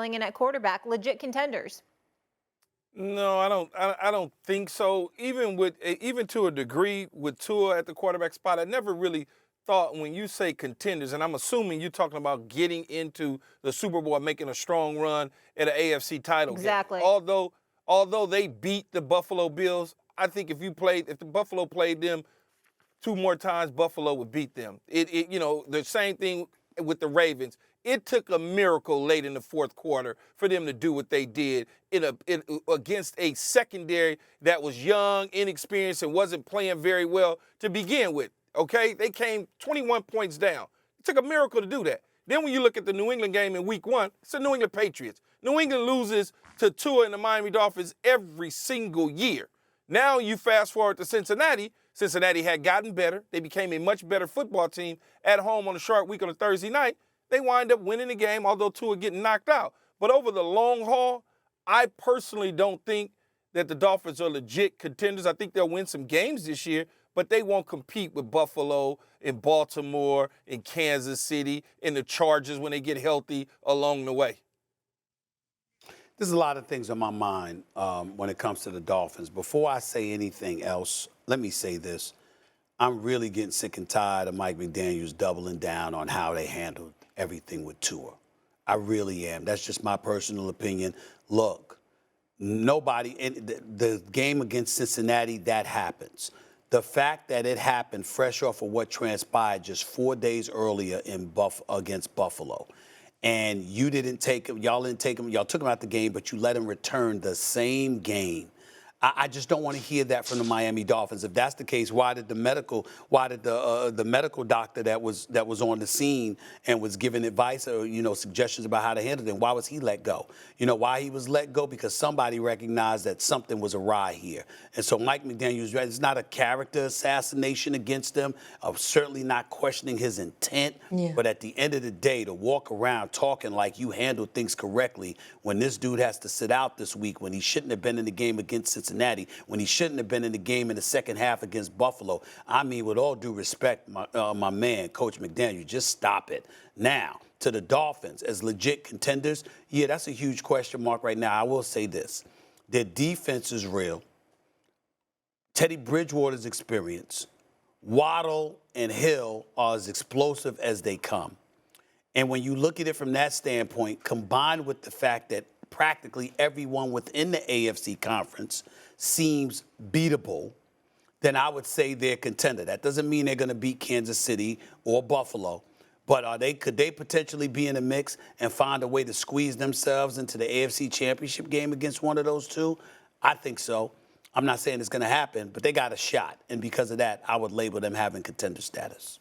filling in at quarterback, legit contenders. No, I don't think so. Even to a degree with Tua at the quarterback spot, I never really thought when you say contenders, and I'm assuming you're talking about getting into the Super Bowl and making a strong run at an AFC title Exactly. game. Although they beat the Buffalo Bills, I think if the Buffalo played them 2 more times, Buffalo would beat them. The same thing with the Ravens. It took a miracle late in the fourth quarter for them to do what they did against a secondary that was young, inexperienced, and wasn't playing very well to begin with. Okay? They came 21 points down. It took a miracle to do that. Then when you look at the New England game in week 1, it's the New England Patriots. New England loses to Tua and the Miami Dolphins every single year. Now you fast forward to Cincinnati. Cincinnati had gotten better. They became a much better football team at home on a short week on a Thursday night. They wind up winning the game, although Tua getting knocked out. But over the long haul, I personally don't think that the Dolphins are legit contenders. I think they'll win some games this year, but they won't compete with Buffalo and Baltimore and Kansas City and the Chargers when they get healthy along the way. There's a lot of things on my mind when it comes to the Dolphins. Before I say anything else, let me say this. I'm really getting sick and tired of Mike McDaniels doubling down on how they handled everything with Tua. I really am. That's just my personal opinion. Look, nobody in the game against Cincinnati, that happens. The fact that it happened fresh off of what transpired just 4 days earlier against Buffalo, and you didn't take him, y'all didn't take him, y'all took him out the game, but you let him return the same game. I just don't want to hear that from the Miami Dolphins. If that's the case, why did the medical doctor that was on the scene and was giving advice or suggestions about how to handle it, why was he let go? Why he was let go? Because somebody recognized that something was awry here. And so Mike McDaniels, it's not a character assassination against them. I'm certainly not questioning his intent. Yeah. But at the end of the day, to walk around talking like you handled things correctly when this dude has to sit out this week, when he shouldn't have been in the game against Cincinnati, when he shouldn't have been in the game in the second half against Buffalo. I mean, with all due respect, my man, Coach McDaniels, just stop it. Now, to the Dolphins as legit contenders, yeah, that's a huge question mark right now. I will say this. Their defense is real. Teddy Bridgewater's experience. Waddle and Hill are as explosive as they come. And when you look at it from that standpoint, combined with the fact that practically everyone within the AFC conference seems beatable, then I would say they're a contender. That doesn't mean they're going to beat Kansas City or Buffalo, but could they potentially be in the mix and find a way to squeeze themselves into the AFC Championship game against one of those two? I think so. I'm not saying it's going to happen, but they got a shot. And because of that, I would label them having contender status.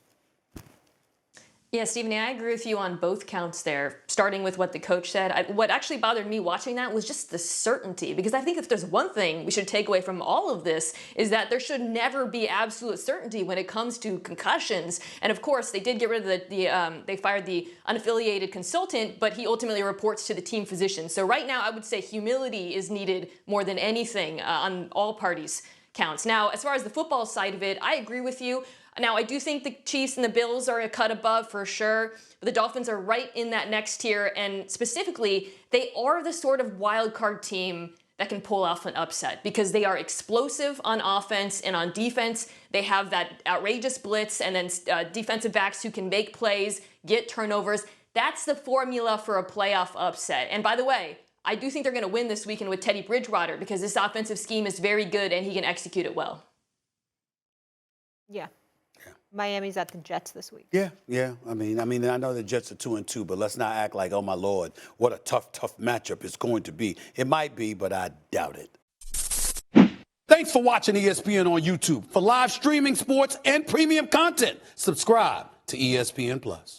Yeah, Stephen, I agree with you on both counts there, starting with what the coach said. What actually bothered me watching that was just the certainty, because I think if there's one thing we should take away from all of this is that there should never be absolute certainty when it comes to concussions. And of course, they did get rid of they fired the unaffiliated consultant, but he ultimately reports to the team physician. So right now, I would say humility is needed more than anything on all parties counts. Now, as far as the football side of it, I agree with you. Now, I do think the Chiefs and the Bills are a cut above for sure, but the Dolphins are right in that next tier, and specifically, they are the sort of wild card team that can pull off an upset because they are explosive on offense, and on defense, they have that outrageous blitz and then defensive backs who can make plays, get turnovers. That's the formula for a playoff upset. And by the way, I do think they're going to win this weekend with Teddy Bridgewater because this offensive scheme is very good and he can execute it well. Yeah. Miami's at the Jets this week. Yeah. I mean, I know the Jets are 2-2, but let's not act like, oh my Lord, what a tough matchup it's going to be. It might be, but I doubt it. Thanks for watching ESPN on YouTube. For live streaming, sports, and premium content, subscribe to ESPN+.